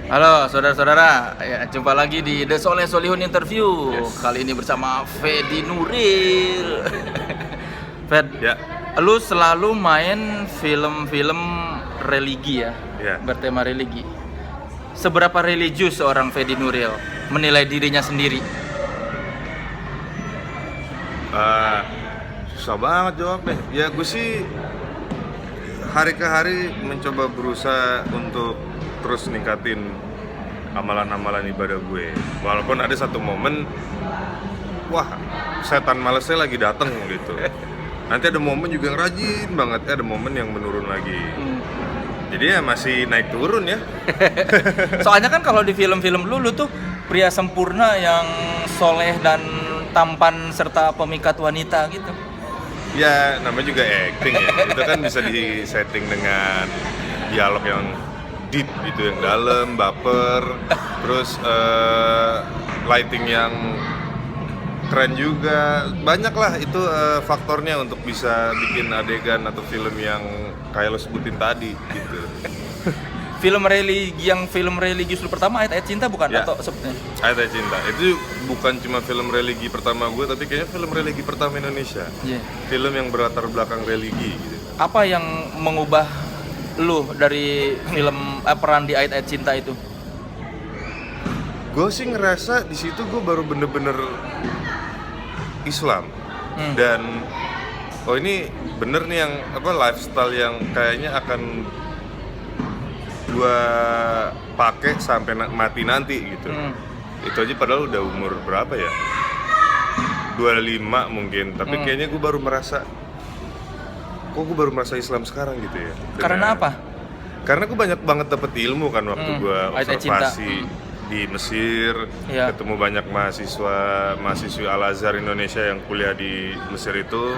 Halo saudara-saudara, ya, jumpa lagi di The Soleh Solihun Interview. Yes. Kali ini bersama Fedi Nuril. Fed, Ya, lu selalu main film-film religi ya, Ya. bertema religi. Seberapa religius seorang Fedi Nuril menilai dirinya sendiri? susah banget jawabnya. Ya gue sih hari ke hari mencoba berusaha untuk terus ningkatin amalan-amalan ibadah gue. Walaupun ada satu momen, wah setan malesnya lagi dateng gitu. Nanti ada momen juga yang rajin banget, ada momen yang menurun lagi. Jadi ya masih naik turun ya. Soalnya kan kalau di film-film lu tuh pria sempurna yang soleh dan tampan serta pemikat wanita gitu. Ya namanya juga acting ya. Itu kan bisa disetting dengan dialog yang deep gitu, yang dalam, baper, terus lighting yang keren juga. Banyak lah itu faktornya untuk bisa bikin adegan atau film yang kayak lo sebutin tadi gitu. Film religius lu pertama Ayat-Ayat Cinta bukan? Ya. Atau sebetulnya? Ayat-Ayat Cinta itu bukan cuma film religi pertama gue, tapi kayaknya film religi pertama Indonesia. Iya. Film yang berlatar belakang religi gitu. Apa yang mengubah lu dari film peran di Ayat-Ayat Cinta itu? Gue sih ngerasa di situ gue baru bener-bener Islam. Dan oh ini bener nih yang lifestyle yang kayaknya akan gue pakai sampai mati nanti gitu. Itu aja padahal udah umur berapa ya? 25 mungkin, tapi kayaknya gue baru merasa gue baru merasa Islam sekarang gitu ya. Karena apa? Karena gue banyak banget dapet ilmu kan waktu gue Ayat-Ayat Cinta. observasi di Mesir, Iya. ketemu banyak mahasiswi Al-Azhar Indonesia yang kuliah di Mesir itu,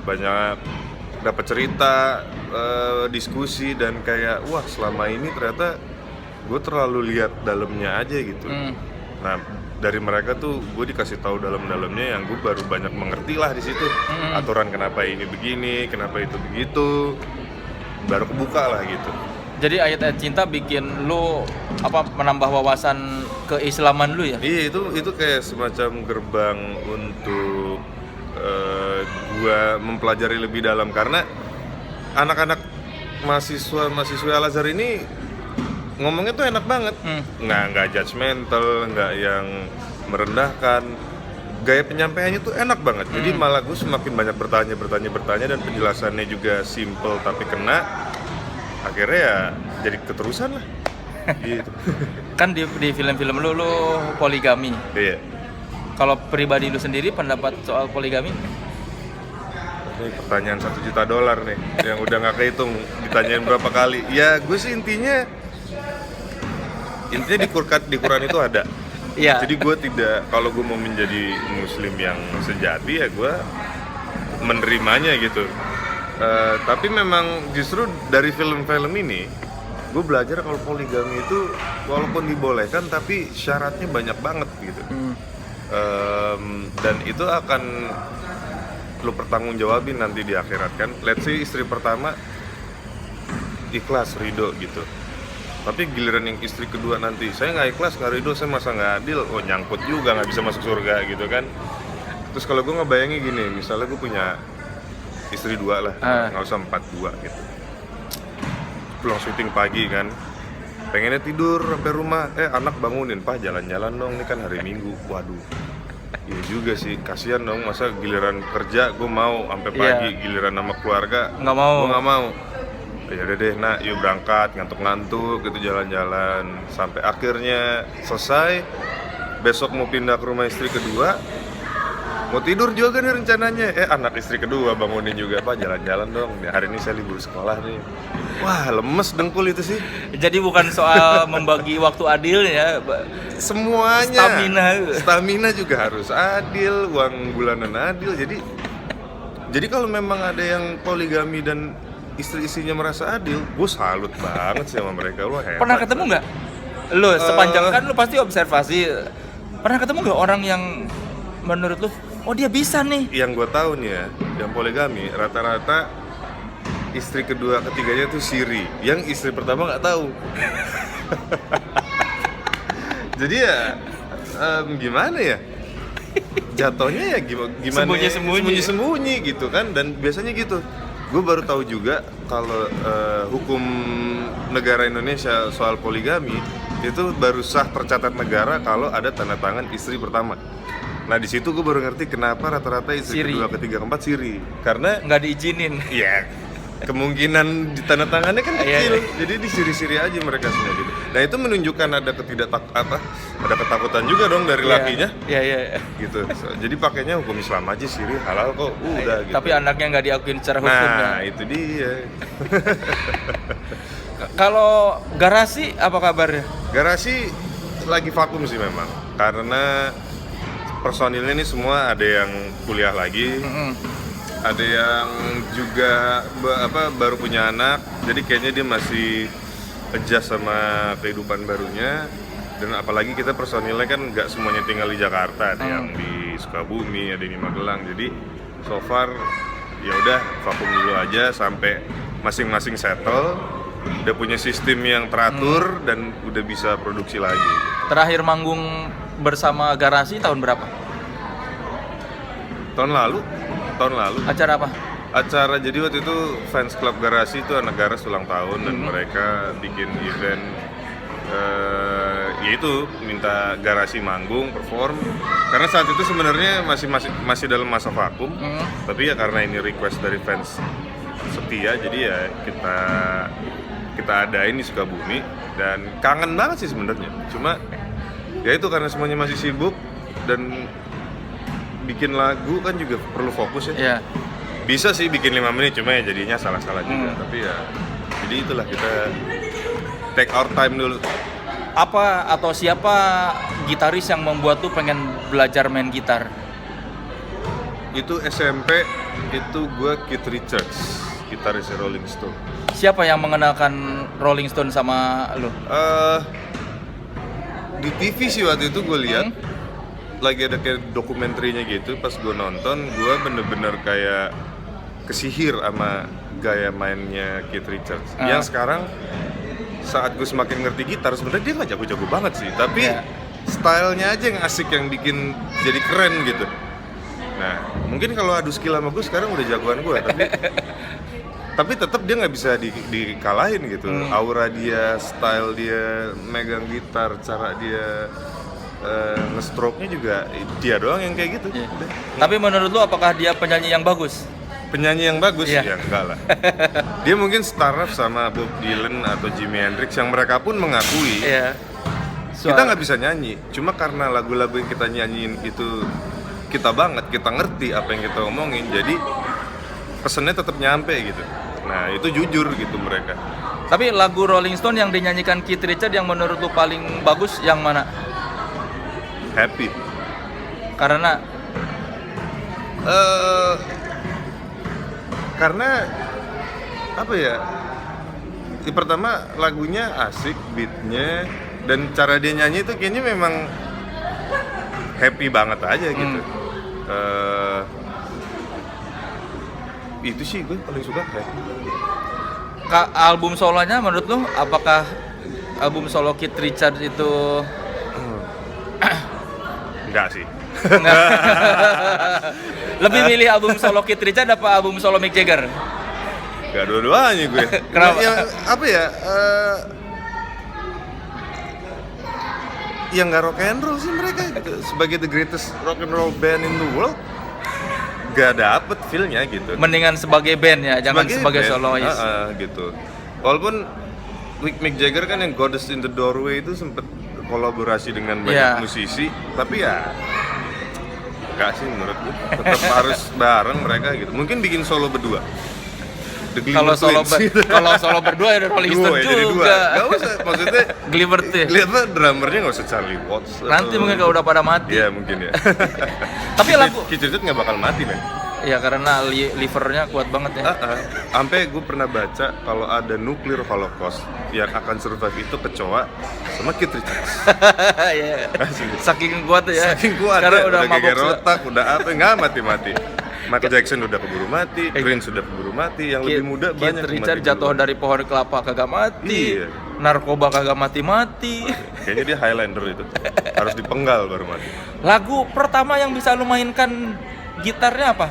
banyak dapat cerita, diskusi, dan kayak wah selama ini ternyata gue terlalu lihat dalamnya aja gitu. Nah dari mereka tuh gue dikasih tahu dalam-dalamnya yang gue baru banyak mengerti lah di situ. Aturan kenapa ini begini, kenapa itu begitu, baru kebuka lah gitu. Jadi Ayat-Ayat Cinta bikin lu menambah wawasan keislaman lu ya? Iya itu kayak semacam gerbang untuk gua mempelajari lebih dalam, karena anak-anak mahasiswa Al-Azhar ini ngomongnya tuh enak banget, nggak judgmental, nggak yang merendahkan, gaya penyampaiannya tuh enak banget. Jadi malah gue semakin banyak bertanya dan penjelasannya juga simple tapi kena. Akhirnya ya jadi keterusan lah. Gitu. Kan di film-film lu poligami. Iya. Kalau pribadi lu sendiri pendapat soal poligami? Ini pertanyaan $1 juta nih, yang udah nggak kehitung ditanyain berapa kali. Ya gue sih intinya di Quran itu ada. Iya. Jadi gue tidak, kalau gue mau menjadi muslim yang sejati ya gue menerimanya gitu. Tapi memang justru dari film-film ini gue belajar kalau poligami itu walaupun dibolehkan tapi syaratnya banyak banget gitu. Dan itu akan lu pertanggungjawabin nanti di akhirat kan. Let's say istri pertama ikhlas, ridho gitu, tapi giliran yang istri kedua nanti saya nggak ikhlas, nggak ridho, saya masa nggak adil, oh nyangkut juga, nggak bisa masuk surga gitu kan. Terus kalau gue ngebayangin gini, misalnya gue punya istri 2 lah, nggak usah 4, 2 gitu, pulang syuting pagi kan, pengennya tidur sampai rumah, anak bangunin, "Pak jalan-jalan dong, ini kan hari Minggu." Waduh, iya juga sih, kasihan dong, masa giliran kerja gue mau sampai pagi, giliran sama keluarga Nggak mau. gue nggak mau. Ya udah deh, nak, yuk berangkat, ngantuk-ngantuk gitu, jalan-jalan sampai akhirnya selesai. Besok mau pindah ke rumah istri kedua, mau tidur juga nih rencananya, anak istri kedua bangunin juga, "Pak jalan-jalan dong, hari ini saya libur sekolah nih." Wah lemes dengkul itu sih. Jadi bukan soal membagi waktu adil ya, Semuanya Stamina. juga harus adil, uang bulanan adil. Jadi kalau memang ada yang poligami dan istri-istrinya merasa adil, gue salut banget sih sama mereka. Wah hebat. Pernah ketemu nggak? Lu sepanjang kan lu pasti observasi. Pernah ketemu nggak orang yang menurut lu, oh dia bisa nih? Yang gue tahu nih ya, yang poligami rata-rata istri kedua ketiganya tuh siri, yang istri pertama nggak tahu. Jadi ya gimana ya? Jatuhnya ya gimana sembunyi-sembunyi gitu kan, dan biasanya gitu. Gue baru tahu juga kalau hukum negara Indonesia soal poligami itu baru sah tercatat negara kalau ada tanda tangan istri pertama. Nah di situ gue baru ngerti kenapa rata-rata istri Siri. kedua, ketiga, keempat siri, karena Nggak diizinin. ya kemungkinan di tanda tangannya kan Iya, kecil, iya. jadi disiri-siri aja mereka semua gitu. Nah itu menunjukkan ada ada ketakutan juga dong dari lakinya. Iya. Gitu. Jadi pakainya hukum Islam aja, siri halal kok, udah gitu. Tapi anaknya nggak diakuin secara hukum ya. Nah, itu dia. Kalau garasi apa kabarnya? Garasi lagi vakum sih memang. Karena personilnya ini semua ada yang kuliah lagi, ada yang juga baru punya anak. Jadi kayaknya dia masih adjust sama kehidupan barunya. Dan apalagi kita personilnya kan nggak semuanya tinggal di Jakarta, ada yang di Sukabumi, ada yang di Magelang. Jadi so far ya udah vakum dulu aja sampai masing-masing settle, udah punya sistem yang teratur dan udah bisa produksi lagi. Terakhir manggung bersama garasi tahun berapa? Tahun lalu. Acara apa? Acara, jadi waktu itu fans club garasi itu anak garas ulang tahun dan mereka bikin event, yaitu minta garasi manggung, perform. Karena saat itu sebenarnya masih dalam masa vakum, tapi ya karena ini request dari fans setia, jadi ya kita adain di Sukabumi dan kangen banget sih sebenarnya. Cuma ya itu karena semuanya masih sibuk dan bikin lagu kan juga perlu fokus ya. Iya. Bisa sih bikin 5 menit, cuma ya jadinya salah-salah juga. Tapi ya jadi itulah, kita take our time dulu. Apa atau siapa gitaris yang membuat tuh pengen belajar main gitar? Itu SMP, itu gue Keith Richards, gitaris Rolling Stone. Siapa yang mengenalkan Rolling Stone sama lu? Di TV sih waktu itu gue lihat lagi ada kayak dokumenterinya gitu. Pas gue nonton, gue bener-bener kayak kesihir sama gaya mainnya Keith Richards. Yang sekarang saat gue semakin ngerti gitar, sebenarnya dia nggak jago-jago banget sih, tapi stylenya aja yang asik, yang bikin jadi keren gitu. Nah, mungkin kalau adu skill sama gue sekarang udah jagoan gue, tapi tetap dia nggak bisa dikalahin gitu. Aura dia, style dia, megang gitar, cara dia nge-stroke-nya juga dia doang yang kayak gitu. Tapi menurut lu apakah dia penyanyi yang bagus? Penyanyi yang bagus? Iya. Ya enggak lah. Dia mungkin staraf sama Bob Dylan atau Jimi Hendrix yang mereka pun mengakui kita nggak bisa nyanyi. Cuma karena lagu-lagu yang kita nyanyiin itu kita banget, kita ngerti apa yang kita omongin, jadi pesennya tetap nyampe gitu. Nah itu jujur gitu mereka. Tapi lagu Rolling Stone yang dinyanyikan Keith Richards yang menurut lu paling bagus yang mana? Happy. Karena karena apa ya? Pertama lagunya asik, beatnya, dan cara dia nyanyi itu kayaknya memang happy banget aja gitu. Itu sih gue paling suka happy. Album solonya menurut lu apakah album solo Keith Richards itu Enggak sih. lebih milih album solo Keith Richards apa album solo Mick Jagger? Gak dua-duanya gue. Kenapa? Yang apa ya? Yang nggak rock and roll sih mereka gitu. Sebagai the greatest rock and roll band in the world, gak dapet feel-nya gitu. Mendingan sebagai band ya, jangan sebagai band, solois. Gitu. Walaupun Mick Jagger kan yang Goddess in the Doorway itu sempet kolaborasi dengan banyak musisi, tapi ya gak sih menurut gue. Tetap harus bareng mereka gitu. Mungkin bikin solo berdua. Kalau solo berdua ya Rolling Stone juga. Gak usah, maksudnya Gilbert ya. Lihatlah drummernya nggak usah Charlie Watts. Nanti mungkin kalau udah pada mati. Iya mungkin ya. Tapi lagu Keith Richards nggak bakal mati men. ya karena livernya kuat banget ya. Sampai gue pernah baca kalau ada nuclear holocaust yang akan survive itu kecoa sama Keith Richards. Iya. Saking kuat ya. Saking kuat. Karena ya. udah mabok geger otak, udah apa nggak mati-mati. Michael Jackson udah keburu mati, Prince sudah keburu mati, yang lebih muda Keith banyak Richards mati jatuh dulu. dari pohon kelapa kagak mati. Iya. narkoba kagak mati-mati. Kayaknya dia Highlander itu. Harus dipenggal baru mati. Lagu pertama yang bisa lu mainkan gitarnya apa?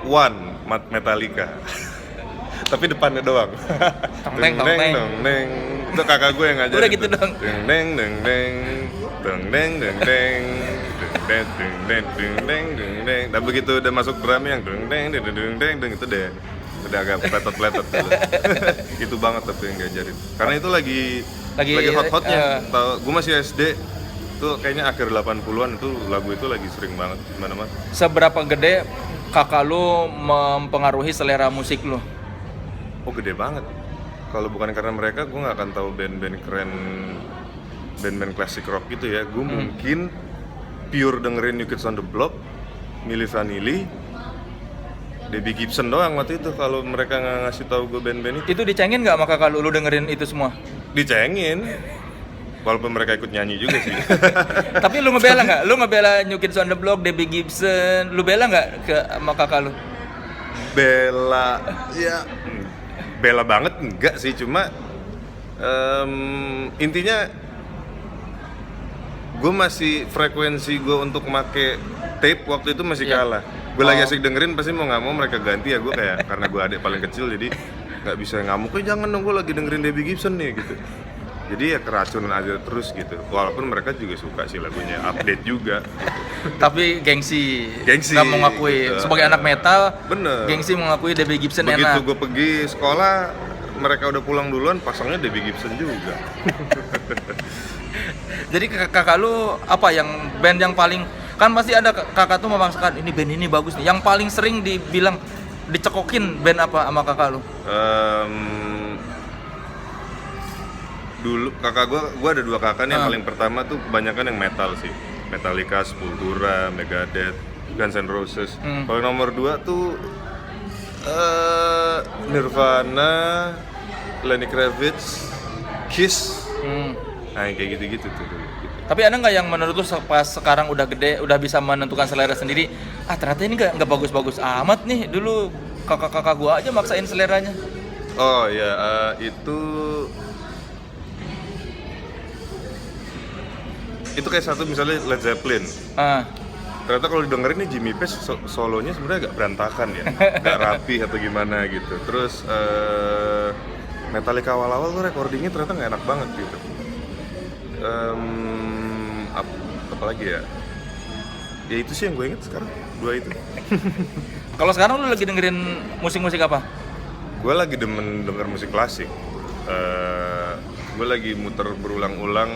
One Metallica. Tapi depannya doang. Teng, teng, teng. Deng. Itu kakak gue yang ngajarin. Udah gitu doang. Deng deng deng deng. Deng deng deng deng. Deng deng deng deng deng deng deng. Dan begitu udah masuk drum yang deng deng deng deng deng deng itu deh. Udah agak pletot-pletot dulu. Itu banget tapi yang ngajarin. Karena itu lagi hot-hotnya. Tahu gue masih SD. Itu kayaknya akhir 80-an itu lagu itu lagi sering banget mana-mana. Seberapa gede kakak lu mempengaruhi selera musik lu? Oh gede banget. Kalau bukan karena mereka, gue nggak akan tahu band-band keren, band-band klasik rock gitu ya. Gue mungkin pure dengerin New Kids on the Block, Milli Vanilli, Debbie Gibson doang waktu itu. Kalau mereka nggak ngasih tahu gue band-band itu. Itu dicengin nggak sama kakak lu dengerin itu semua? Dicengin. Walaupun mereka ikut nyanyi juga sih. Tapi lu ngebela nggak? Lu ngebela New Kids on the Block, Debbie Gibson, lu bela nggak ke sama kakak lu? Bela, ya bela banget enggak sih, cuma intinya gue masih frekuensi gue untuk make tape waktu itu masih kalah. Gue lagi asik dengerin pasti mau nggak mau mereka ganti ya, gue kayak karena gue adik paling kecil jadi nggak bisa ngamuk, jangan dong gue lagi dengerin Debbie Gibson nih gitu. Jadi ya keracunan aja terus gitu. Walaupun mereka juga suka sih lagunya, update juga. Tapi gengsi. Nggak mau ngakui gitu. Sebagai anak metal. Bener. Gengsi mengakui Debbie Gibson begitu enak. Begitu gue pergi sekolah, mereka udah pulang duluan, pasangnya Debbie Gibson juga. Jadi kakak lu apa yang band yang paling, kan pasti ada kakak tuh memaksakan ini band ini bagus nih. Yang paling sering dibilang dicekokin band apa sama kakak lu? Dulu kakak gue ada dua kakak nih. Yang paling pertama tuh kebanyakan yang metal sih, Metallica, Sepultura, Megadeth, Guns N' Roses. Kalau nomor 2 tuh Nirvana, Lenny Kravitz, Kiss. Nah kayak gitu-gitu tuh dulu. Gitu. Tapi ada nggak yang menurut lu pas sekarang udah gede, udah bisa menentukan selera sendiri? Ternyata ini nggak bagus-bagus amat nih. Dulu kakak-kakak gua aja maksain seleranya. Oh ya, itu kayak satu misalnya Led Zeppelin. Ternyata kalau didengerin nih Jimmy Page solonya sebenarnya agak berantakan ya, nggak rapi atau gimana gitu. Terus Metallica awal-awal tuh recordingnya ternyata nggak enak banget gitu. Apa lagi ya? Ya itu sih yang gue inget sekarang, dua itu. Kalau sekarang lu lagi dengerin musik-musik apa? Gue lagi demen denger musik klasik. Gue lagi muter berulang-ulang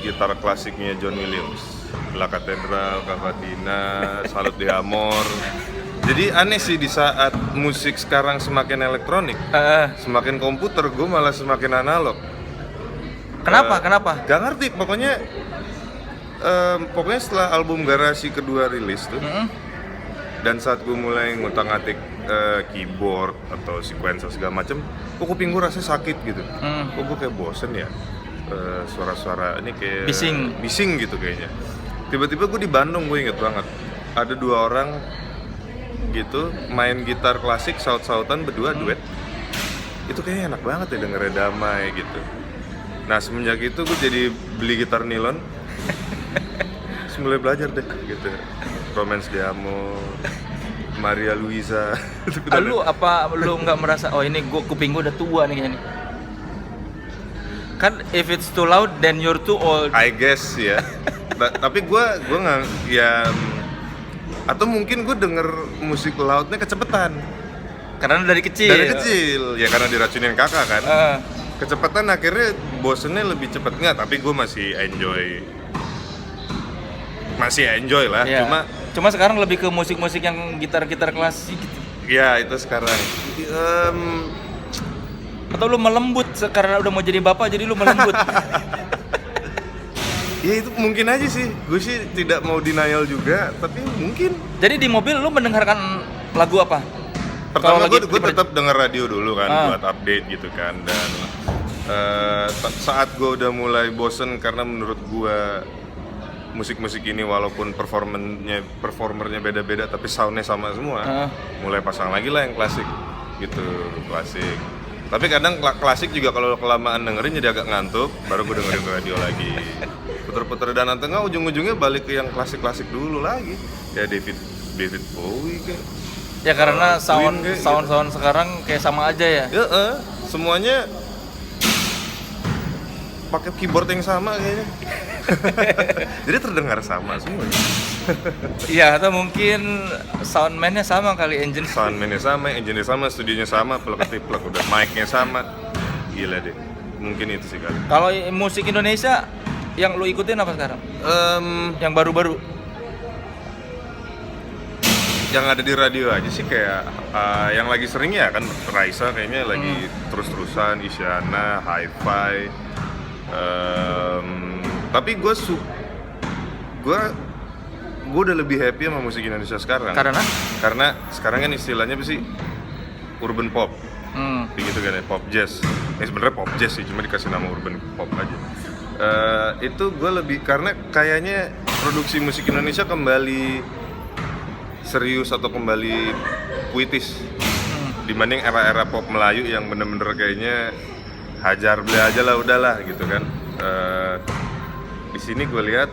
gitar klasiknya John Williams, La Catedral, Cavatina, Salut de Amor. Jadi aneh sih di saat musik sekarang semakin elektronik, semakin komputer, gue malah semakin analog. Kenapa? Gak ngerti, pokoknya setelah album Garasi kedua rilis tuh, dan saat gue mulai ngutak-ngatik keyboard atau sequencer segala macem, kok kuping gue rasanya sakit gitu. Kok gue kayak bosen ya. Suara-suara ini kayak bising gitu kayaknya. Tiba-tiba gue di Bandung, gue inget banget ada 2 orang gitu main gitar klasik saut-sautan berdua duet. Itu kayaknya enak banget ya dengernya, damai gitu. Nah semenjak itu gue jadi beli gitar nilon. Terus mulai belajar deh gitu, Romance de Amor, Maria Luisa. Lu nggak merasa ini kuping gue udah tua nih kayaknya nih? Kan if it's too loud then you're too old. I guess ya. Tapi gue nggak ya, atau mungkin gue denger musik loudnya kecepetan. Karena dari kecil. Ya karena diracunin kakak kan. Kecepetan akhirnya bosennya lebih cepet. Nggak, tapi gue masih enjoy lah. Yeah. Cuma sekarang lebih ke musik-musik yang gitar-gitar klasik gitu. Ya itu sekarang. Atau lu melembut karena udah mau jadi bapak jadi lu melembut. Ya itu mungkin aja sih. Gue sih tidak mau denial juga, tapi mungkin. Jadi di mobil lu mendengarkan lagu apa? Pertama gue tetap denger radio dulu kan, buat update gitu kan. Dan saat gue udah mulai bosen karena menurut gue musik-musik ini walaupun performernya beda-beda tapi soundnya sama semua, mulai pasang lagi lah yang klasik gitu, klasik. Tapi kadang klasik juga kalau kelamaan dengerin jadi agak ngantuk, baru gue dengerin radio lagi. Puter-puter danan tengah, ujung-ujungnya balik ke yang klasik-klasik dulu lagi. Ya David Bowie kayak. Ya karena Queen kayak sound sekarang kayak sama aja ya. Semuanya pakai keyboard yang sama kayaknya. Jadi terdengar sama semua. Iya, atau mungkin soundman-nya sama kali, Soundman-nya sama, engine-nya sama, studionya sama, plug udah mic-nya sama. Gila deh. Mungkin itu sih kali. Kalau musik Indonesia yang lu ikutin apa sekarang? Yang baru-baru? Yang ada di radio aja sih kayak yang lagi sering ya kan Raisa kayaknya lagi terus-terusan, Isyana, Hi-Fi. Tapi gue udah lebih happy sama musik Indonesia sekarang. Karena sekarang kan istilahnya apa sih, urban pop, begitu kan ya, pop jazz. Sebenarnya pop jazz sih, cuma dikasih nama urban pop aja. Itu gue lebih karena kayaknya produksi musik Indonesia kembali serius atau kembali puitis dibanding era-era pop Melayu yang bener-bener kayaknya hajar beli aja lah udahlah gitu kan. Di sini gue lihat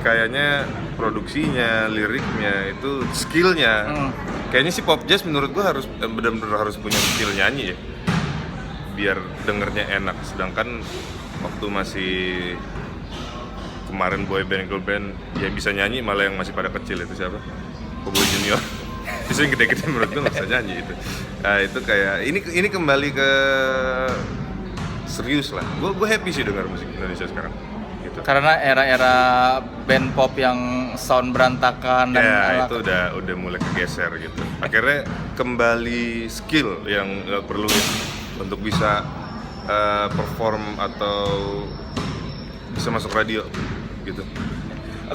kayaknya produksinya, liriknya itu skillnya kayaknya sih pop jazz menurut gue harus benar-benar harus punya skill nyanyi ya biar dengernya enak. Sedangkan waktu masih kemarin boy band girl band yang bisa nyanyi malah yang masih pada kecil itu siapa? Boy Junior. Justru yang gede-gede menurut gue nggak bisa nyanyi itu. Nah itu kayak ini kembali ke serius lah. Gue happy sih dengar musik Indonesia sekarang. Gitu. Karena era-era band pop yang sound berantakan dan ya itu udah mulai kegeser gitu. Akhirnya kembali skill yang perlu untuk bisa perform atau bisa masuk radio gitu.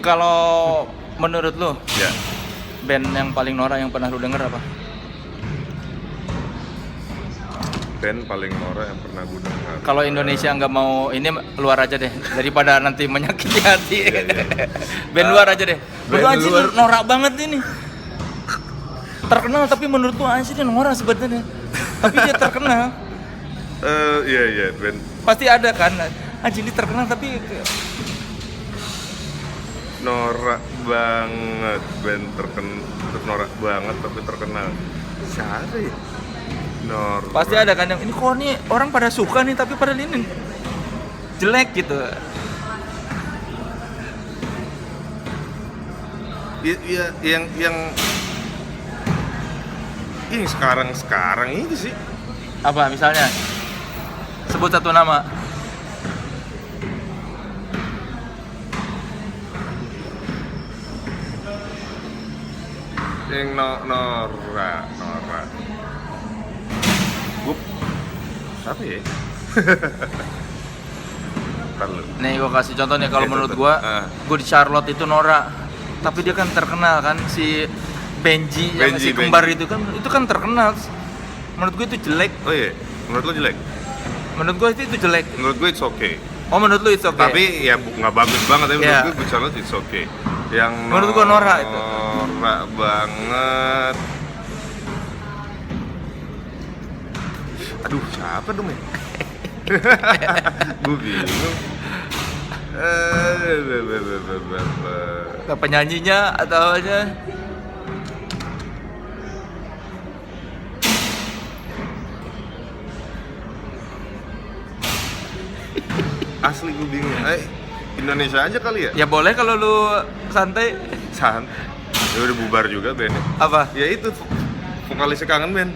Kalau menurut lu, ya band yang paling norak yang pernah lu denger apa? Band paling norak yang pernah gue dengar. Kalau Indonesia nggak mau, ini luar aja deh daripada nanti menyakiti hati. Band luar aja deh. Lu anjir norak banget ini. Terkenal tapi menurut lu anjir dia norak sebenarnya. Tapi dia terkenal. Iya band. Pasti ada kan. Anjir dia terkenal tapi norak banget, band norak banget tapi terkenal. Siapa ya? Norak. Pasti ada kan yang ini kok nih orang pada suka nih tapi pada ini jelek gitu. Iya yang ini sekarang ini sih. Apa misalnya? Sebut satu nama. Yang norak. Siapa ya? Nih gue kasih contoh nih kalau Itu menurut tuh. gue di Charlotte itu norak. Tapi dia kan terkenal kan si Benji yang si kembar itu kan terkenal. Menurut gue itu jelek. Oh iya, menurut lo jelek? Menurut gue itu jelek. Menurut gue it's okay. Oh menurut lu it's okay. Tapi ya nggak bagus banget ya menurut Yeah. gue Charlotte it's okay. Yang Menurut gue norak itu. Norak banget. Aduh, siapa dong ya? Gue bingung. Penyanyinya atau aja. Asli gue bingung. Indonesia aja kali ya? Ya boleh kalau lu santai. Ya udah bubar juga bandnya. Apa? Ya itu vokalisnya Kangen Band.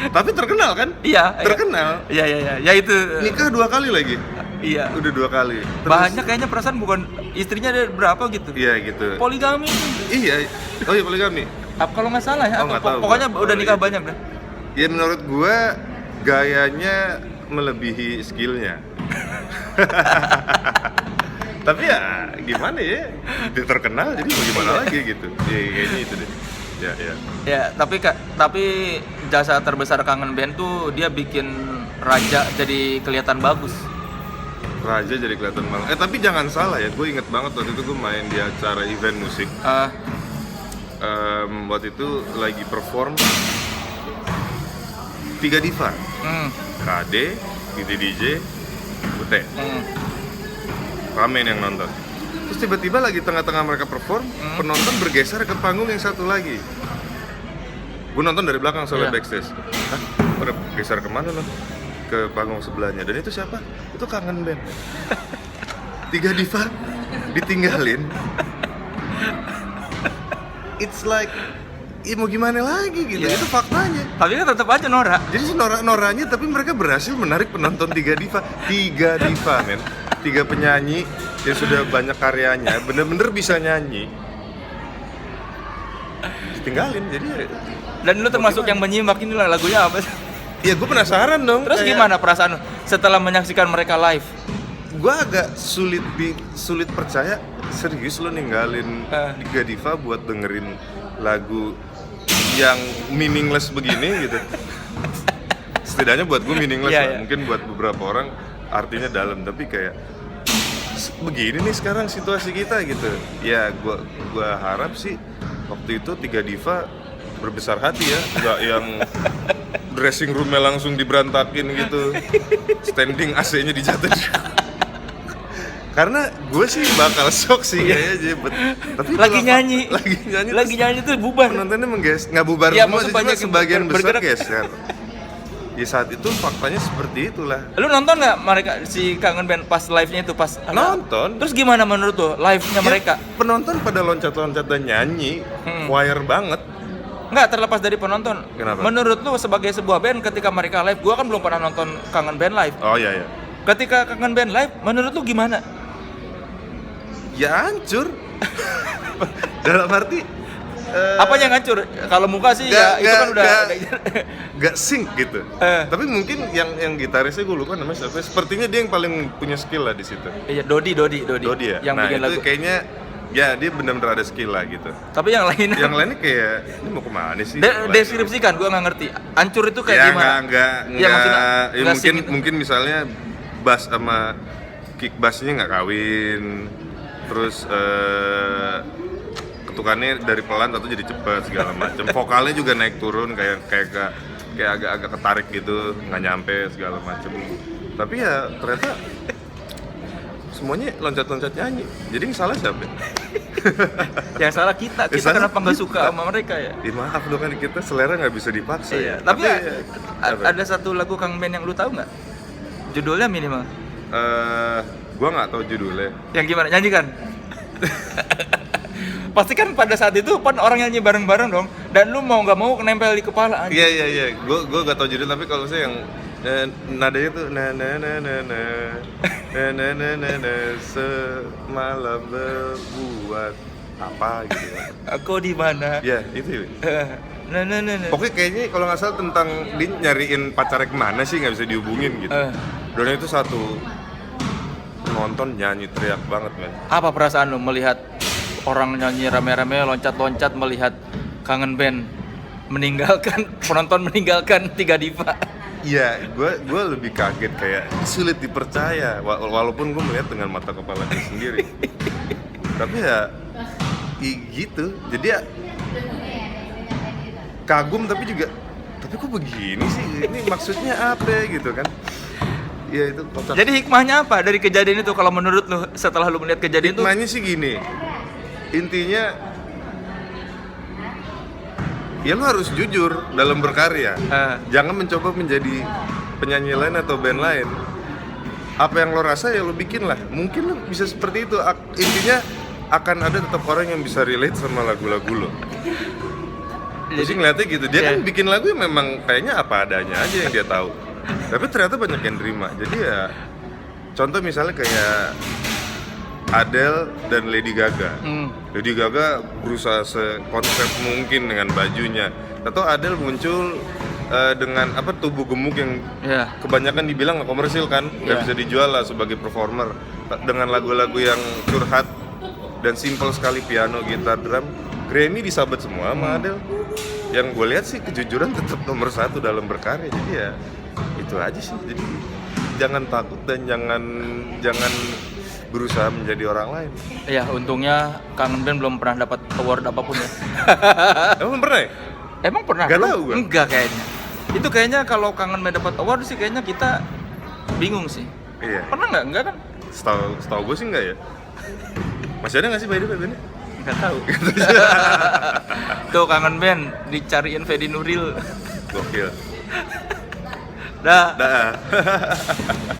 Tapi terkenal kan? Iya. Terkenal. Iya. Ya itu. Nikah 2 kali lagi. Iya. Udah 2 kali. Terus, Banyak kayaknya perasaan bukan istrinya ada berapa gitu. Iya gitu. Poligami. Iya. Oh iya poligami. Kalau nggak salah ya. Oh, nggak tahu, Pokoknya gua. udah nikah Iya. banyak dah. Ya menurut gua gayanya melebihi skillnya. Tapi ya gimana ya? Dia terkenal jadi mau gimana lagi gitu. Ya kayaknya itu deh. Ya. Ya, tapi jasa terbesar Kangen Band tuh dia bikin Raja jadi kelihatan bagus. Raja jadi kelihatan malu. Tapi jangan salah ya, gue inget banget waktu itu gue main di acara event musik. Waktu itu lagi perform 3 diva, KD, Giti DJ, Ute. Ramen yang nonton. Terus tiba-tiba lagi tengah-tengah mereka perform, penonton bergeser ke panggung yang satu lagi. Gue nonton dari belakang soalnya backstage. Hah? Udah geser kemana lo? Ke panggung sebelahnya. Dan itu siapa? Itu Kangen Band. 3 diva ditinggalin. It's like, ya mau gimana lagi gitu, itu faktanya. Tapi kan tetap aja norak. Jadi norak-noraknya, tapi mereka berhasil menarik penonton 3 diva. 3 diva, men. 3 penyanyi yang sudah banyak karyanya, bener-bener bisa nyanyi. Ditinggalin, jadi. Dan lu termasuk yang menyimak ini lah lagunya apa sih? Ya gue penasaran dong. Terus gimana perasaan lu setelah menyaksikan mereka live? Gue agak sulit percaya, serius lo ninggalin 3 diva buat dengerin lagu yang meaningless begini gitu. Setidaknya buat gue meaningless lah. Mungkin buat beberapa orang artinya dalam, tapi kayak begini nih sekarang situasi kita gitu. Ya gue harap sih waktu itu 3 diva berbesar hati ya, nggak yang dressing roomnya langsung diberantakin gitu, standing AC-nya dijatuh. Karena gue sih bakal shock sih kayaknya, tapi lagi nyanyi tuh bubar. Penontonnya nggak bubar ya, semua sih, cuma sebagian besar bergerak. geser. Ya saat itu faktanya seperti itulah. Lu nonton nggak mereka si Kangen Band pas live-nya itu pas? Nonton. Terus gimana menurut lu live-nya mereka? Penonton pada loncat-loncat dan nyanyi, choir banget. Nggak, terlepas dari penonton. Kenapa? Menurut lu sebagai sebuah band ketika mereka live, gua kan belum pernah nonton Kangen Band live. Oh iya. Ketika Kangen Band live, menurut lu gimana? Ya hancur. Dalam arti apanya hancur? Kalau muka sih ya itu kan udah gak sync gitu. Tapi mungkin yang gitarisnya gue lupa namanya siapa. Sepertinya dia yang paling punya skill lah di situ. Iya, Dodi ya. Yang nah, bikin itu lagu. kayaknya ya dia benar-benar ada skill lah gitu. Tapi yang lainnya kayak ini mau kemana sih? Deskripsikan, gua nggak ngerti. Hancur itu kayak gimana? Ya mungkin misalnya bass sama kick bassnya nggak kawin. Terus ketukannya dari pelan atau jadi cepet segala macam. Vokalnya juga naik turun kayak agak-agak ketarik gitu, nggak nyampe segala macam. Tapi ya ternyata semuanya loncat-loncat nyanyi. Jadi yang salah siapa? Yang salah kita kenapa nggak suka sama mereka ya? Maaf dong, kan kita selera nggak bisa dipaksa ya. Tapi ada satu lagu Kangen Band yang lu tahu nggak? Judulnya minimal. Gua nggak tahu judulnya. Yang gimana? Nyanyikan. Pasti kan pada saat itu kan orang nyanyi bareng-bareng dong. Dan lu mau nggak mau nempel di kepala. Iya. Gua nggak tahu judul, tapi kalau saya yang nadanya tuh na semalam berbuat apa gitu. Aku di mana? Ya itu. Nah. Pokoknya kayaknya kalau nggak salah tentang dia nyariin pacarnya kemana sih, nggak bisa dihubungin gitu. Dan itu satu nonton nyanyi teriak banget, men. Apa perasaan lu melihat orang nyanyi rame-rame loncat-loncat melihat Kangen Band penonton meninggalkan 3 diva? Iya, gue lebih kaget, kayak sulit dipercaya walaupun gue melihat dengan mata kepala gue sendiri. Tapi ya gitu, jadi ya kagum tapi kok begini sih, ini maksudnya apa gitu kan. Ya itu kocak. Jadi hikmahnya apa dari kejadian itu kalau menurut lu setelah lu melihat kejadian itu? Hikmahnya sih gini, intinya ya lu harus jujur dalam berkarya. Jangan mencoba menjadi penyanyi lain atau band lain. Apa yang lo rasa ya lo bikin lah. Mungkin lo bisa seperti itu. Intinya akan ada tetap orang yang bisa relate sama lagu-lagu lo. Jadi ngeliatnya gitu, dia kan bikin lagu yang memang kayaknya apa adanya aja yang dia tahu. Tapi ternyata banyak yang terima. Jadi ya contoh misalnya kayak Adele dan Lady Gaga. Lady Gaga berusaha sekonsep mungkin dengan bajunya. Atau Adele muncul dengan tubuh gemuk yang kebanyakan dibilang nggak komersil kan, nggak bisa dijual lah sebagai performer. Dengan lagu-lagu yang curhat dan simple sekali, piano, gitar, drum, Grammy disabet semua sama Adele. Yang gue lihat sih kejujuran tetap nomor 1 dalam berkarya. Jadi ya itu aja sih. jangan takut dan jangan berusaha menjadi orang lain. Ya untungnya Kangen Band belum pernah dapat award apapun ya. Emang pernah ya? Emang pernah? Gak Belum? tahu gua. Enggak kayaknya. Itu kayaknya kalau Kangen Band dapat award sih kayaknya kita bingung sih. Iya. Pernah nggak? Enggak kan? Setahu gue sih enggak ya. Masih ada nggak sih by the way bandnya? Enggak tahu. Tuh Kangen Band dicariin Fedi Nuril. Gokil. Dah. Dah.